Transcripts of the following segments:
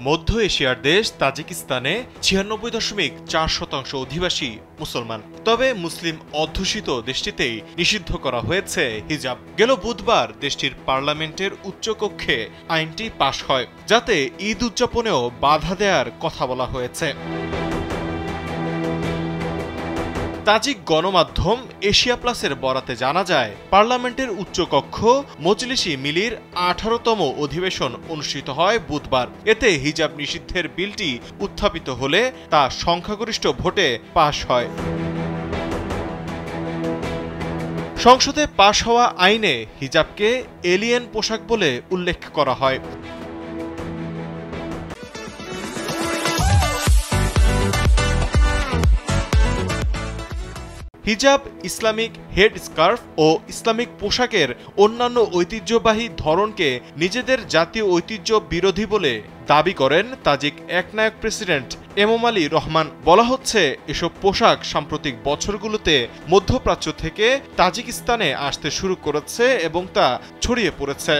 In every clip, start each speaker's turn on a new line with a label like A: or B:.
A: মধ্য এশিয়ার দেশ তাজিকিস্তানে 96.4% অধিবাসী মুসলমান। তবে মুসলিম অধ্যুষিত দেশটিতেই নিষিদ্ধ করা হয়েছে হিজাব। গেল বুধবার দেশটির পার্লামেন্টের উচ্চকক্ষে আইনটি পাশ হয়, যাতে ঈদ উদযাপনেও বাধা দেওয়ার কথা বলা হয়েছে। তাজিক গণমাধ্যম এশিয়া প্লাসের বরাতে জানা যায়, পার্লামেন্টের উচ্চকক্ষ মজলিসি মিলির 18তম অধিবেশন অনুষ্ঠিত হয় বুধবার। এতে হিজাব নিষিদ্ধের বিলটি উত্থাপিত হলে তা সংখ্যাগরিষ্ঠ ভোটে পাশ হয়। সংসদে পাশ হওয়া আইনে হিজাবকে এলিয়েন পোশাক বলে উল্লেখ করা হয়। হিজাব ইসলামিক হেড স্কার্ফ ও ইসলামিক পোশাকের অন্যান্য ঐতিহ্যবাহী ধরনকে নিজেদের জাতীয় ঐতিহ্য বিরোধী বলে দাবি করেন তাজিক একনায়ক প্রেসিডেন্ট এমোমালি রহমান। বলা হচ্ছে, এসব পোশাক সাম্প্রতিক বছরগুলোতে মধ্যপ্রাচ্য থেকে তাজিকিস্তানে আসতে শুরু করেছে এবং তা ছড়িয়ে পড়েছে।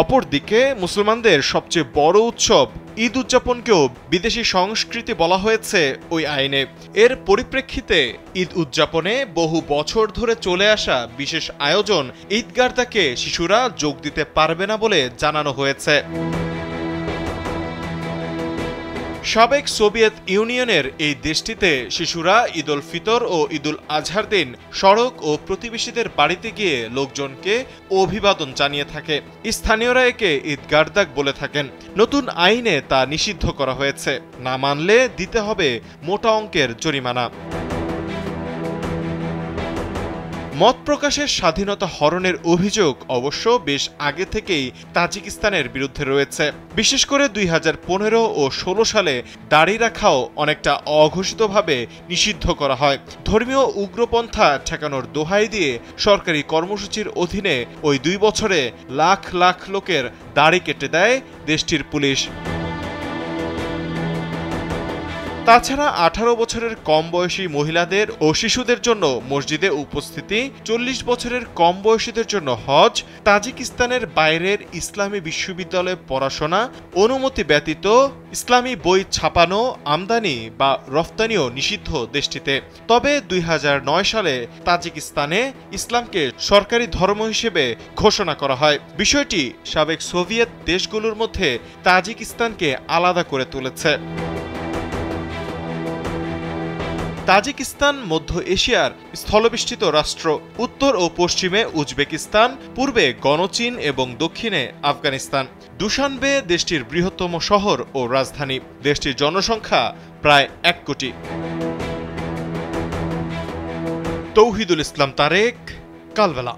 A: অপরদিকে মুসলমানদের সবচেয়ে বড় উৎসব ঈদ উদযাপনকেও বিদেশি সংস্কৃতি বলা হয়েছে ওই আইনে। এর পরিপ্রেক্ষিতে ঈদ উদযাপনে বহু বছর ধরে চলে আসা বিশেষ আয়োজন ঈদগার্দাকে শিশুরা যোগ দিতে পারবে না বলে জানানো হয়েছে। সাবেক সোভিয়েত ইউনিয়নের এই দেশটিতে শিশুরা ঈদ উল ফিতর ও ঈদ উল আজহার দিন সড়ক ও প্রতিবেশীদের বাড়িতে গিয়ে লোকজনকে অভিবাদন জানিয়ে থাকে। স্থানীয়রা একে ঈদগার্দাক বলে থাকেন। নতুন আইনে তা নিষিদ্ধ করা হয়েছে। না মানলে দিতে হবে মোটা অঙ্কের জরিমানা। মত প্রকাশের স্বাধীনতা হরণের অভিযোগ অবশ্য বেশ আগে থেকেই তাজিকিস্তানের বিরুদ্ধে রয়েছে। বিশেষ করে 2015 ও 16 সালে দাড়ি রাখাও অনেকটা অঘোষিতভাবে নিষিদ্ধ করা হয়। ধর্মীয় উগ্রপন্থা ঠেকানোর দোহাই দিয়ে সরকারি কর্মসূচির অধীনে ওই 2 বছরে লাখ লাখ লোকের দাড়ি কেটে দেয় দেশটির পুলিশ। তাছাড়া 18 বছরের কম বয়সী মহিলাদের ও শিশুদের জন্য মসজিদে উপস্থিতি, 40 বছরের কম বয়সীদের জন্য হজ, তাজিকিস্তানের বাইরের ইসলামী বিশ্ববিদ্যালয়ে পড়াশোনা, অনুমতি ব্যতীত ইসলামী বই ছাপানো, আমদানি বা রফতানিও নিষিদ্ধ দেশটিতে। তবে 2009 সালে তাজিকিস্তানে ইসলামকে সরকারি ধর্ম হিসেবে ঘোষণা করা হয়। বিষয়টি সাবেক সোভিয়েত দেশগুলোর মধ্যে তাজিকিস্তানকে আলাদা করে তুলেছে। তাজিকিস্তান মধ্য এশিয়ার স্থলবেষ্টিত রাষ্ট্র। উত্তর ও পশ্চিমে উজবেকিস্তান, পূর্বে গণচীন এবং দক্ষিণে আফগানিস্তান। দুশানবে দেশটির বৃহত্তম শহর ও রাজধানী। দেশটির জনসংখ্যা প্রায় 1 কোটি। তৌহিদুল ইসলাম তারেক, কালবেলা।